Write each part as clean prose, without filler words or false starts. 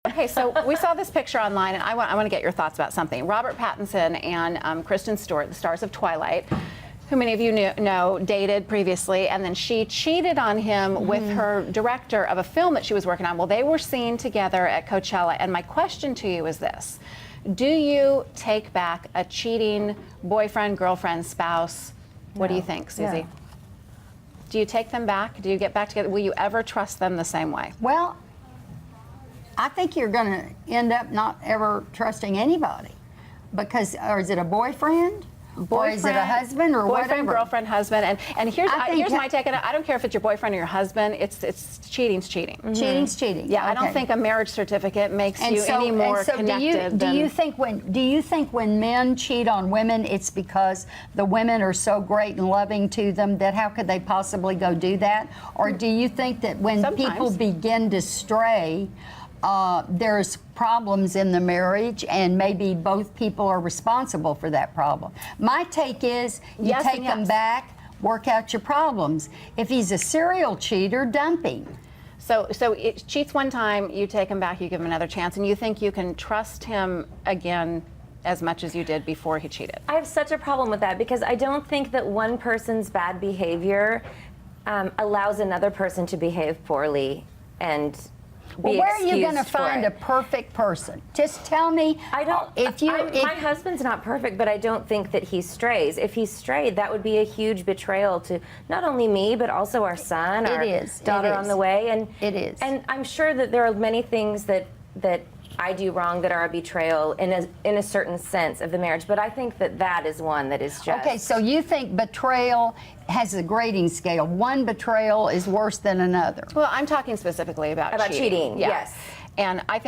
Okay, so we saw this picture online, and I want to get your thoughts about something. Robert Pattinson and Kristen Stewart, the stars of Twilight, who many of you know dated previously, and then she cheated on him with her director of a film that she was working on. Well, they were seen together at Coachella, and my question to you is this. Do you take back a cheating boyfriend, girlfriend, spouse? What do you think, Susie? No. Do you take them back? Do you get back together? Will you ever trust them the same way? Well, I think you're going to end up not ever trusting anybody because, or is it a boyfriend? Or is it a husband or boyfriend, whatever? girlfriend, husband, and here's think my take on it. I don't care if it's your boyfriend or your husband. It's cheating's cheating. Cheating's cheating. Yeah, I don't think a marriage certificate makes you any more connected. Do you think when men cheat on women, it's because the women are so great and loving to them that how could they possibly go do that? Or do you think that when people begin to stray, there's problems in the marriage, and maybe both people are responsible for that problem? My take is you take them back, work out your problems. If he's a serial cheater, dump him. So it cheats one time, you take him back, you give him another chance, and you think you can trust him again as much as you did before he cheated? I have such a problem with that because I don't think that one person's bad behavior allows another person to behave poorly and well, where are you going to find a perfect person? Just tell me. I don't. My husband's not perfect, but I don't think that he strays. If he strayed, that would be a huge betrayal to not only me, but also our son, our daughter on the way. And it is. And I'm sure that there are many things that I do wrong that are a betrayal in a certain sense of the marriage. But I think that is one that is just. Okay, so you think betrayal has a grading scale. One betrayal is worse than another. Well, I'm talking specifically about cheating. Yeah. Yes. And I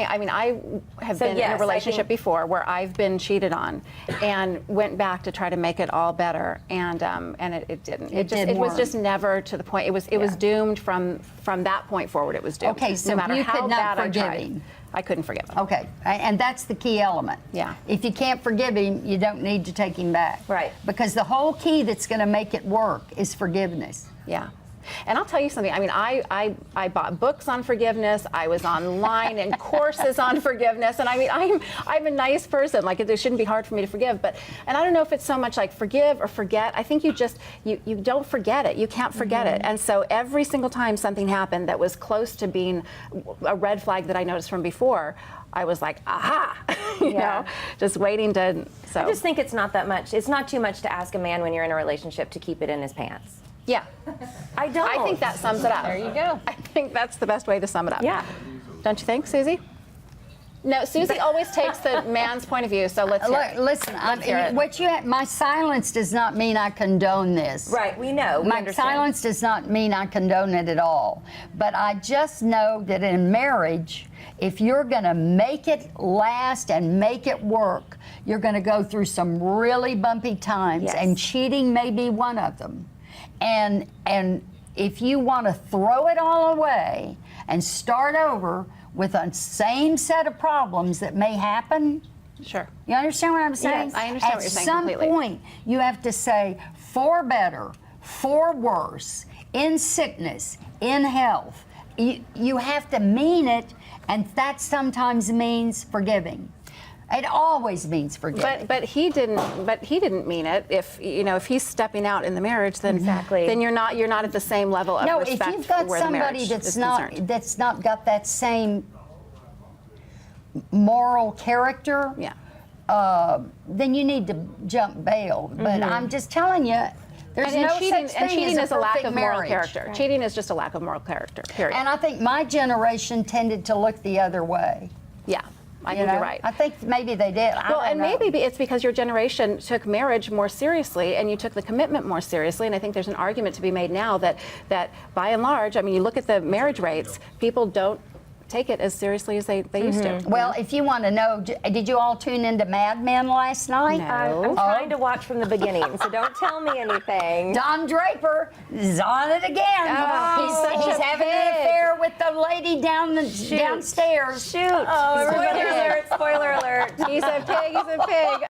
have been in a relationship before where I've been cheated on, and went back to try to make it all better, and it didn't. It was just never to the point. It was doomed from that point forward. It was doomed. Okay, so no matter you how could not bad forgive I tried, him. I couldn't forgive him. Okay, and that's the key element. Yeah. If you can't forgive him, you don't need to take him back. Right. Because the whole key that's going to make it work is forgiveness. Yeah. And I'll tell you something. I mean, I bought books on forgiveness. I was online in courses on forgiveness. And I mean, I'm a nice person. Like, it shouldn't be hard for me to forgive. And I don't know if it's so much like forgive or forget. I think you don't forget it. You can't forget it. And so every single time something happened that was close to being a red flag that I noticed from before, I was like, aha, you know, just waiting to. So I just think it's not that much. It's not too much to ask a man when you're in a relationship to keep it in his pants. Yeah. I don't. I think that sums it up. There you go. I think that's the best way to sum it up. Yeah. Don't you think, Susie? No, Susie always takes the man's point of view, so let's hear it. Listen, my silence does not mean I condone this. Right, we know. We my understand. silence does not mean I condone it at all. But I just know that in marriage, if you're going to make it last and make it work, you're going to go through some really bumpy times, and cheating may be one of them. And if you want to throw it all away and start over with the same set of problems that may happen, sure. You understand what I'm saying? Yes, I understand what you're saying completely. At some point, you have to say, for better, for worse, in sickness, in health. You have to mean it, and that sometimes means forgiving. It always means forgiving. But he didn't mean it. If he's stepping out in the marriage, then then you're not at the same level of respect. No, if you've got where somebody the that's not got that same moral character, then you need to jump bail. But I'm just telling you, there's no such thing and cheating as is a lack of moral marriage. character. Right. Cheating is just a lack of moral character. Period. And I think my generation tended to look the other way. Yeah. I think you're right. I think maybe they did. Well, and maybe it's because your generation took marriage more seriously and you took the commitment more seriously. And I think there's an argument to be made now that by and large, I mean, you look at the marriage rates, people don't take it as seriously as they used to. Well, if you want to know, did you all tune into Mad Men last night? No. I'm trying to watch from the beginning, so don't tell me anything. Don Draper is on it again. Oh, he's having an affair with the lady downstairs. Shoot. Spoiler alert, spoiler alert. He's a pig, he's a pig.